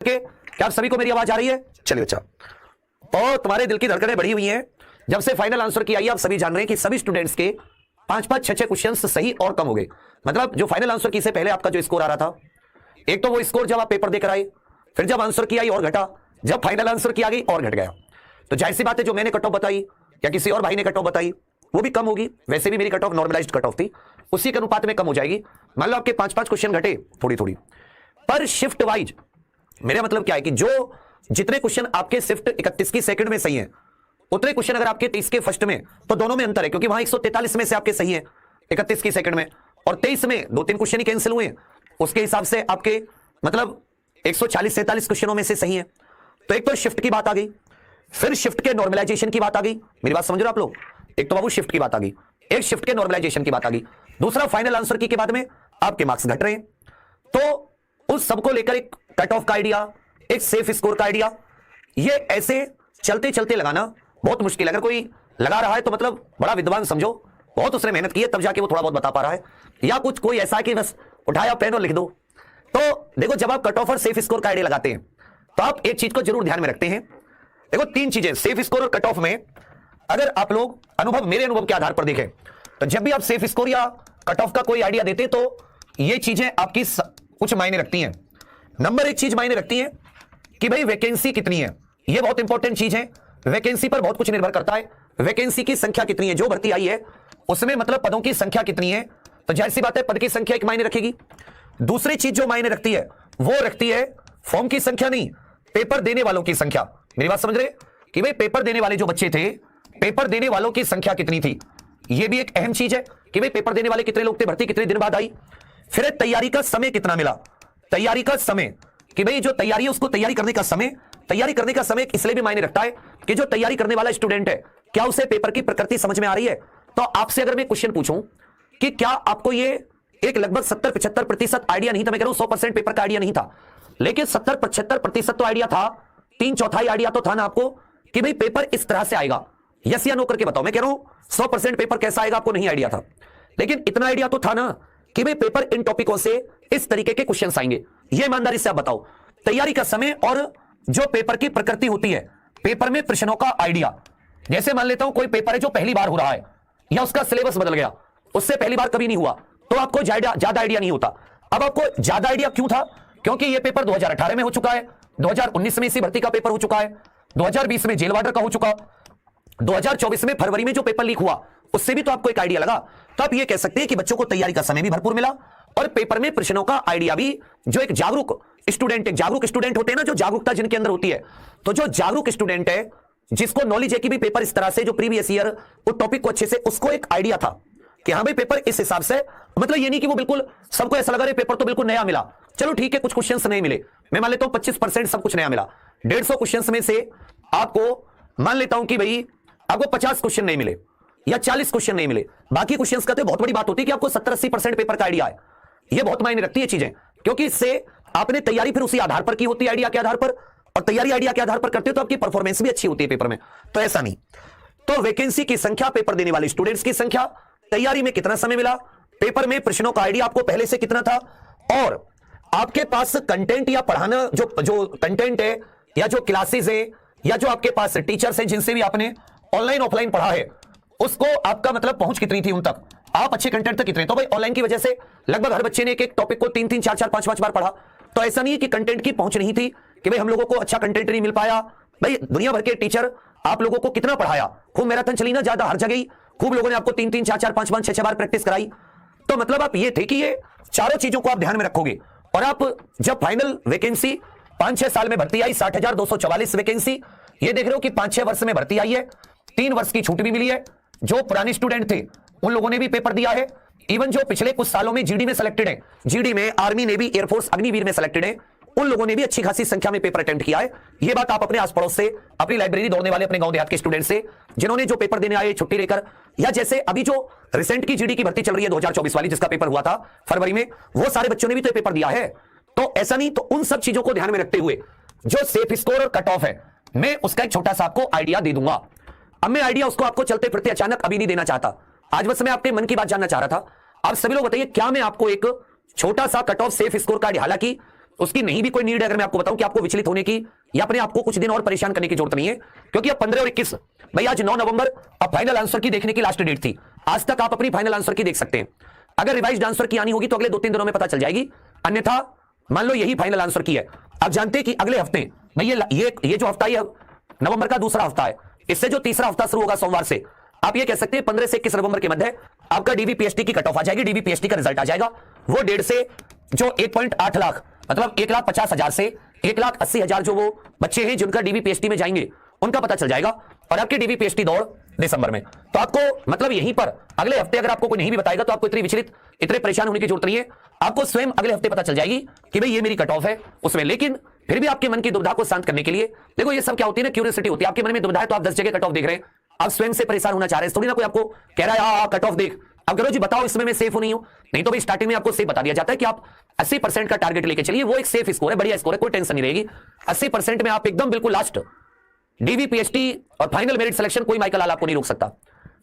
के क्या आप सभी को मेरी आवाज आ रही है? चलिए अच्छा। तो तुम्हारे दिल की धड़कनें बढ़ी हुई हैं जब से फाइनल आंसर की आई। आप सभी जान रहे हैं कि सभी स्टूडेंट्स के 5-5, 6-6 क्वेश्चंस सही और कम हो गए। मतलब जो फाइनल आंसर की से पहले आपका जो स्कोर आ रहा था, एक तो वो स्कोर जब आप पेपर देकर आए, फिर जब आंसर की आई और घटा, जब फाइनल आंसर की आ गई और घट गया। तो जाहिर सी बात है जो मैंने कट ऑफ बताई या किसी और भाई ने कट ऑफ बताई वो भी कम होगी। वैसे भी मेरी cut off normalised cut off थी, उसी के अनुपात में कम हो जाएगी। मान लो आपके 5-5 क्वेश्चन घटे थोड़ी थोड़ी, पर शिफ्ट वाइज मेरा मतलब क्या है कि जो जितने क्वेश्चन आपके शिफ्ट 31 की सेकंड में सही हैं, उतने क्वेश्चन अगर आपके 23 के फर्स्ट में, तो दोनों में अंतर है, क्योंकि वहां 143 में से आपके सही है 31 की सेकंड में, और 23 में 2-3 क्वेश्चन ही कैंसिल हुए, उसके हिसाब से आपके मतलब 140-47 क्वेश्चनों में से सही है। तो एक तो शिफ्ट की बात आ गई, फिर शिफ्ट के नॉर्मलाइजेशन की बात आ गई। मेरी बात समझ रहे हो आप लोग? एक तो बाबू शिफ्ट की बात आ गई, एक शिफ्ट के नॉर्मलाइजेशन की बात आ गई, दूसरा फाइनल आंसर की के बाद में आपके मार्क्स घट रहे हैं। तो उस सबको लेकर एक कट ऑफ का आइडिया, एक सेफ स्कोर का आइडिया, ये ऐसे चलते चलते लगाना बहुत मुश्किल है। अगर कोई लगा रहा है तो मतलब बड़ा विद्वान समझो, बहुत उसने मेहनत की है, तब जाके वो थोड़ा बहुत बता पा रहा है। या कुछ कोई ऐसा है कि बस उठाया पेन और लिख दो। तो देखो, जब आप कट ऑफ और सेफ स्कोर का आइडिया लगाते हैं तो आप एक चीज को जरूर ध्यान में रखते हैं। देखो, 3 चीजें सेफ स्कोर और कट ऑफ में, अगर आप लोग मेरे अनुभव के आधार पर देखें तो जब भी आप सेफ स्कोर या कट ऑफ का कोई आइडिया देते हैं तो ये चीजें आपकी कुछ मायने रखती हैं। नंबर 1 चीज मायने रखती है कि भाई वैकेंसी कितनी है। ये बहुत इंपॉर्टेंट चीज है, वैकेंसी पर बहुत कुछ निर्भर करता है। वैकेंसी की संख्या कितनी है, जो भर्ती आई है उसमें मतलब पदों की संख्या कितनी है, तो जाहिर सी बात है पद की संख्या एक मायने रखेगी। दूसरी चीज जो मायने रखती है वो रखती है फॉर्म की संख्या नहीं, पेपर देने वालों की संख्या। मेरी बात समझ रहे कि भाई पेपर देने वाले जो बच्चे थे, पेपर देने वालों की संख्या कितनी थी, यह भी एक अहम चीज है कि भाई पेपर देने वाले कितने लोग थे, भर्ती कितने दिन बाद आई। फिर तैयारी का समय कितना मिला, तैयारी का समय कि भाई जो तैयारी है उसको तैयारी करने का समय, तैयारी करने का समय इसलिए भी मायने रखता है कि जो तैयारी करने वाला स्टूडेंट है क्या उसे पेपर की प्रकृति समझ में आ रही है। तो आपसे अगर मैं क्वेश्चन पूछूं कि क्या आपको ये एक लगभग 70-75% आइडिया नहीं था, मैं कह रहा हूं 100% पेपर का आइडिया नहीं था, लेकिन 70-75% तो आइडिया था, 3/4 आइडिया तो था ना आपको कि भाई पेपर इस तरह से आएगा। यस या नो करके बताओ। मैं कह रहा हूं 100% पेपर कैसा आएगा आपको नहीं आइडिया था, लेकिन इतना आइडिया तो था ना कि भाई पेपर इन टॉपिकों से इस तरीके के क्वेश्चंस आएंगे। ये ईमानदारी से आप बताओ, तैयारी का समय और जो पेपर की प्रकृति होती है, पेपर में प्रश्नों का आइडिया। जैसे मान लेता हूं कोई पेपर है जो पहली बार हो रहा है या उसका सिलेबस बदल गया, उससे पहली बार कभी नहीं हुआ, तो आपको ज्यादा आइडिया नहीं होता। अब आपको ज्यादा आइडिया क्यों था? क्योंकि यह पेपर 2018 में हो चुका है, 2019 में इसी भर्ती का पेपर हो चुका है, 2020 में जेल वार्डर का हो चुका, 2024 में फरवरी में जो पेपर लीक हुआ उससे भी तो आपको एक आइडिया लगा। तो आप ये कह सकते हैं कि बच्चों को तैयारी का समय भी भरपूर मिला और पेपर में प्रश्नों का आइडिया भी। जो एक जागरूक स्टूडेंट होते हैं ना, जो जागरूकता जिनके अंदर होती है, तो जो जागरूक स्टूडेंट है जिसको नॉलेज है कि भी पेपर इस तरह से, जो प्रीवियस ईयर वो टॉपिक को अच्छे से, उसको एक आइडिया था कि हाँ भाई पेपर इस हिसाब से। मतलब ये नहीं कि वो बिल्कुल सबको ऐसा लगा रहे पेपर तो बिल्कुल नया मिला, चलो ठीक है कुछ क्वेश्चंस नहीं मिले, मैं मान लेता हूं 25% सब कुछ नया मिला। 150 क्वेश्चंस में से आपको मान लेता हूं कि भाई आपको 50 क्वेश्चन नहीं मिले या 40 क्वेश्चन नहीं मिले, बाकी क्वेश्चंस का तो बहुत बड़ी बात होती है कि आपको 70-80% पेपर का आइडिया है। ये बहुत मायने रखती है चीजें, क्योंकि इससे आपने तैयारी फिर उसी आधार पर की होती है, आइडिया के आधार पर, और तैयारी आइडिया के आधार पर करते हो तो आपकी परफॉर्मेंस भी अच्छी होती है पेपर में। तो ऐसा नहीं। तो वैकेंसी की संख्या, पेपर देने वाले स्टूडेंट्स की संख्या, तैयारी में कितना समय मिला, पेपर में प्रश्नों का आइडिया आपको पहले से कितना था, और आपके पास कंटेंट या पढ़ाना जो कंटेंट है या जो क्लासेस है या जो आपके पास टीचर्स हैं जिनसे भी आपने ऑनलाइन ऑफलाइन पढ़ा है, उसको आपका मतलब पहुंच कितनी थी उन तक, आप अच्छे कंटेंट तक कितने। तो भाई ऑनलाइन की वजह से लगभग हर बच्चे ने एक टॉपिक को 3-3, 4-4, 5-5 बार पढ़ा। तो ऐसा नहीं है कि कंटेंट की पहुंच नहीं थी कि भाई हम लोगों को अच्छा कंटेंट नहीं मिल पाया। भाई दुनिया भर के टीचर आप लोगों को कितना पढ़ाया, खूब मैराथन चली ना ज्यादा हर जगह, खूब लोगों ने आपको 3-3, 4-4, 5-5, 6-6 बार प्रैक्टिस कराई। तो मतलब आप ये थे कि ये चारों चीजों को आप ध्यान में रखोगे, और आप जब फाइनल वैकेंसी 5-6 साल में भर्ती आई, 60,244 वैकेंसी, ये देख रहे हो कि 5-6 वर्ष में भर्ती आई है, 3 वर्ष की छूट भी मिली है। जो पुराने स्टूडेंट थे उन लोगों ने भी पेपर दिया है, इवन जो पिछले कुछ सालों में जीडी में सिलेक्टेड है, जीडी में, आर्मी, नेवी, एयरफोर्स, अग्निवीर में सिलेक्टेड है, उन लोगों ने भी अच्छी खासी संख्या में पेपर अटेम्प्ट किया है। ये बात आप अपने आस पड़ोस से, अपनी लाइब्रेरी दौड़ने वाले अपने गांव देहात के स्टूडेंट से, जिन्होंने जो पेपर देने आए छुट्टी लेकर, या जैसे अभी जो रिसेंट की जीडी की भर्ती चल रही है 2024 वाली, जिसका पेपर हुआ था फरवरी में, वो सारे बच्चों ने भी तो पेपर दिया है। तो ऐसा नहीं, तो उन सब चीजों को ध्यान में रखते हुए जो सेफ स्कोर और कट ऑफ है, मैं उसका एक छोटा सा आपको आइडिया दे दूंगा। अब मैं आइडिया उसको आपको चलते फिरते अचानक अभी नहीं देना चाहता, आज बस मैं आपके मन की बात जानना चाह रहा था। आप सभी लोग बताइए, क्या मैं आपको एक छोटा सा कट ऑफ सेफ स्कोर का आइडिया, हालांकि उसकी नहीं भी कोई नीड है। अगर मैं आपको बताऊं कि आपको विचलित होने की या अपने आपको कुछ दिन और परेशान करने की जरूरत नहीं है, क्योंकि अब 15 और 21 भाई आज 9 नवंबर अब फाइनल आंसर की देखने की लास्ट डेट थी। आज तक आप अपनी फाइनल आंसर की देख सकते हैं। अगर रिवाइज्ड आंसर की आनी होगी तो अगले 2-3 दिनों में पता चल जाएगी, अन्यथा मान लो यही फाइनल आंसर की है। आप जानते हैं कि अगले हफ्ते भाई ये जो हफ्ता है नवंबर का दूसरा हफ्ता है, इससे जो तीसरा हफ्ता शुरू होगा सोमवार से, आप ये कह सकते हैं 15 से 21 नवंबर के मध्य आपका डीवीपीएसटी की कट ऑफ आ जाएगी, डीवीपीएसटी का रिजल्ट आ जाएगा। वो 1.5 से जो 1.8 लाख मतलब 1,50,000 से 1,80,000 जो वो बच्चे हैं जिनका डीवीपीएसटी में जाएंगे उनका पता चल जाएगा। और आपकी डीवीपीएसटी दौड़ दिसंबर में, तो आपको मतलब यहीं पर अगले हफ्ते अगर आपको कोई नहीं भी बताएगा तो आपको इतनी विचलित इतने परेशान होने की जरूरत नहीं है। आपको स्वयं अगले हफ्ते पता चल जाएगी कि भाई ये मेरी कट ऑफ है उसमें। लेकिन फिर भी आपके मन की दुविधा को शांत करने के लिए देखो ये सब क्या होती है ना, क्यूरियोसिटी होती है। आपके मन में दुविधा है तो आप 10 जगह कट ऑफ देख रहे हैं, आप स्वयं से परेशान होना चाह रहे हैं, थोड़ी ना कोई आपको कह रहा है कट ऑफ देख। अब करो जी बताओ इसमें मैं सेफ हूं नहीं हूं, नहीं तो भाई स्टार्टिंग में आपको सेफ बता दिया जाता है कि आप 80% का टारगेट लेके चलिए, वो एक सेफ स्कोर है, बढ़िया स्कोर है, कोई टेंशन नहीं रहेगी। 80% में आप एकदम बिल्कुल लास्ट डीवीपीएसटी और फाइनल मेरिट सिलेक्शन कोई माइकल लाल आपको नहीं रोक सकता।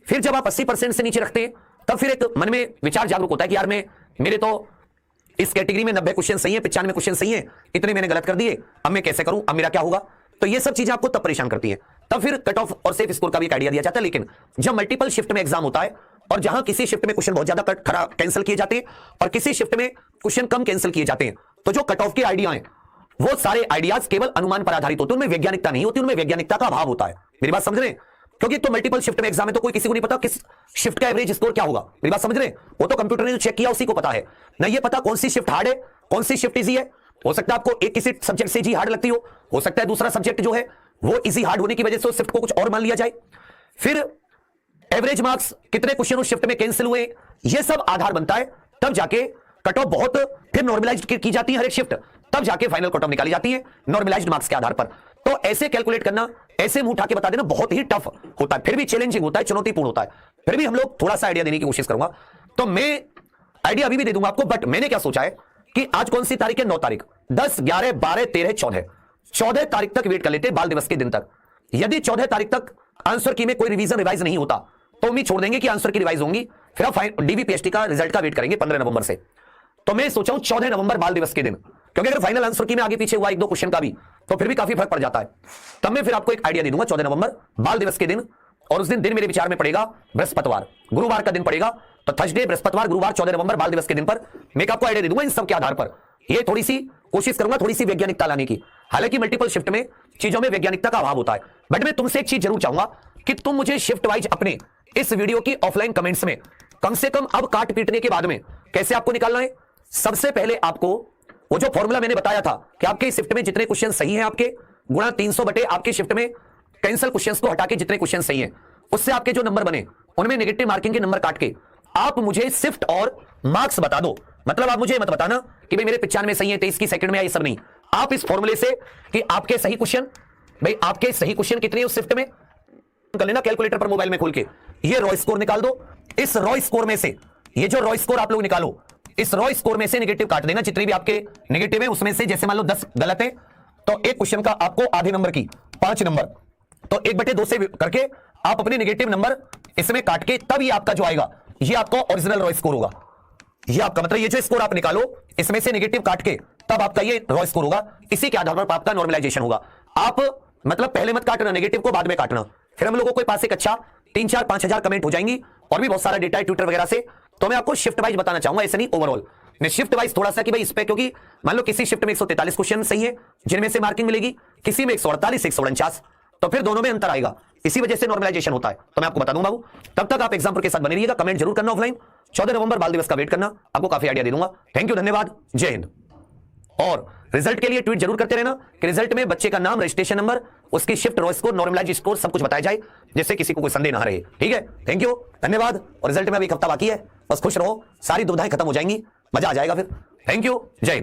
फिर जब आप 80% से नीचे रखते हैं तब फिर एक मन में विचार जागरूक होता है कि यार मेरे तो इस कैटेगरी में 90 क्वेश्चन सही है, 95 क्वेश्चन सही है, इतने मैंने गलत कर दिए, अब मैं कैसे करूं, अब मेरा क्या होगा। तो ये सब चीजें आपको तब परेशान करती हैं, तब फिर कट ऑफ और सेफ स्कोर का भी एक आइडिया दिया जाता है। लेकिन जब मल्टीपल शिफ्ट में एग्जाम होता है और जहां किसी शिफ्ट में क्वेश्चन बहुत ज्यादा कैंसिल किए जाते हैं और किसी शिफ्ट में क्वेश्चन कम कैंसिल किए जाते हैं, तो जो कट ऑफ के आइडिया हैं वो सारे आइडियाज केवल अनुमान पर आधारित होते हैं, उनमें वैज्ञानिकता नहीं होती, उनमें वैज्ञानिकता का अभाव होता है। मेरी बात समझ रहे हैं? क्योंकि तो मल्टीपल शिफ्ट में एग्जाम है तो कोई किसी को नहीं पता किस शिफ्ट का एवरेज स्कोर क्या होगा। मेरी बात समझ रहे हैं? वो तो कंप्यूटर ने जो चेक किया उसी को पता है ना, ये पता कौन सी शिफ्ट हार्ड है कौन सी शिफ्ट इजी है। हो सकता है आपको एक किसी सब्जेक्ट से जी हार्ड लगती हो सकता है दूसरा सब्जेक्ट जो है वो इजी हार्ड होने की वजह से उस शिफ्ट को कुछ और मान लिया जाए। फिर एवरेज मार्क्स कितने क्वेश्चन उस शिफ्ट में कैंसिल हुए, ये सब आधार बनता है। तब जाके कट ऑफ बहुत फिर नॉर्मलाइज की जाती है हर एक शिफ्ट, तब जाके फाइनल कट ऑफ निकाली जाती है नॉर्मलाइज्ड मार्क्स के आधार पर। तो ऐसे कैलकुलेट करना, ऐसे मुंह उठा के बता देना बहुत ही टफ होता है, फिर भी चैलेंजिंग होता है, चुनौतीपूर्ण होता है। फिर भी हम लोग थोड़ा सा आइडिया देने की कोशिश करूंगा, तो मैं आइडिया अभी भी दे दूंगा आपको। बट मैंने क्या सोचा है कि आज कौन सी तारीख है, 9 तारीख, 10, 11, 12, 13, 14 तारीख तक वेट कर लेते बाल दिवस के दिन तक। यदि 14 तारीख तक आंसर की में कोई रिवीजन रिवाइज नहीं होता तो उम्मीद छोड़ देंगे कि आंसर की रिवाइज होंगी, फिर आप डीवीपीएसटी का रिजल्ट का वेट करेंगे 15 नवंबर से। तो मैं सोचा हूं 14 नवंबर बाल दिवस के दिन, क्योंकि अगर फाइनल आंसर की में आगे पीछे हुआ 1-2 क्वेश्चन का भी तो फिर भी काफी फर्क पड़ जाता है। तब मैं फिर आपको एक आइडिया दे दूंगा 14 नवंबर बाल दिवस के दिन, और उस दिन मेरे विचार में पड़ेगा बृहस्पतिवार, गुरुवार का दिन पड़ेगा। तो थर्सडे, बृहस्पतिवार, गुरुवार 14 नवंबर बाल दिवस के दिन पर मैं आपको आइडिया दे दूंगा। इन सब के आधार पर ये थोड़ी सी कोशिश करूंगा थोड़ी सी वैज्ञानिकता लाने की। हालांकि मल्टीपल शिफ्ट में चीजों में वैज्ञानिकता का अभाव होता है, बट मैं तुमसे एक चीज जरूर चाहूंगा कि तुम मुझे शिफ्ट वाइज अपने इस वीडियो की ऑफलाइन कमेंट्स में कम से कम अब काट पीटने के बाद में कैसे आपको निकालना है। सबसे पहले आपको वो जो फॉर्मूला मैंने बताया था कि आपके शिफ्ट में जितने क्वेश्चन सही हैं आपके गुणा 300 बटे आपके शिफ्ट में कैंसिल क्वेश्चंस को हटा के जितने क्वेश्चन सही हैं उससे आपके जो नंबर बने उनमें नेगेटिव मार्किंग के नंबर काट के आप मुझे शिफ्ट और मार्क्स बता दो। मतलब आप मुझे मत बताना कि भाई मेरे 95 सही है 23 की सेकंड में, ये सब नहीं। आप इस फॉर्मूले से कि आपके सही क्वेश्चन, भाई आपके सही क्वेश्चन कितने उस शिफ्ट में कर लेना, कैलकुलेटर पर मोबाइल में खोल के ये रॉ स्कोर निकाल दो। इस रॉ स्कोर में से ये जो रॉ स्कोर आप लोग निकालो, इस रॉ स्कोर में से नेगेटिव काट देना, जितने भी आपके नेगेटिव है उसमें से जैसे मान लो 10 गलत है तो एक क्वेश्चन का आपको आधे नंबर की 5 नंबर, तो 1/2 से करके आप अपने नेगेटिव नंबर इसमें काट के तब ये आपका जो आएगा ये आपका ओरिजिनल रॉ स्कोर होगा। ये आपका मतलब ये जो स्कोर आप निकालो इसमें से नेगेटिव काट के तब आपका ये रॉ स्कोर होगा। इसी के आधार पर आपका नॉर्मलाइजेशन होगा। आप मतलब पहले मत काटना नेगेटिव को, बाद में काटना। फिर हम लोगों को पास एक अच्छा 3-4-5 हजार कमेंट हो जाएंगी और भी बहुत सारा डेटा है ट्विटर वगैरह से। तो मैं आपको शिफ्ट वाइज बताना चाहूंगा, ऐसे नहीं ओवरऑल। मैं शिफ्ट वाइज थोड़ा सा कि भाई इस पे, क्योंकि मान लो किसी शिफ्ट में 143 क्वेश्चन सही है जिनमें से मार्किंग मिलेगी, किसी में 148, 149, तो फिर दोनों में अंतर आएगा, इसी वजह से नॉर्मलाइजेशन होता है। तो मैं आपको बता दूंगा बाबू। तब तक आप एग्जाम के साथ बने रहिएगा, कमेंट जरूर करना ऑफलाइन। 14 नवंबर बाल दिवस का वेट करना, आपको काफी आइडिया दे दूंगा। थैंक यू, धन्यवाद, जय हिंद। और रिजल्ट के लिए ट्वीट जरूर करते रहना कि रिजल्ट में बच्चे का नाम, रजिस्ट्रेशन नंबर, उसकी shift, raw score, normalise score सब कुछ बताया जाए, जिससे किसी को कोई संदेह ना रहे। ठीक है, थैंक यू, धन्यवाद। और रिजल्ट में अभी एक हफ्ता बाकी है, बस खुश रहो, सारी दुविधाएं खत्म हो जाएंगी, मजा आ जाएगा फिर। थैंक यू, जय हिंद।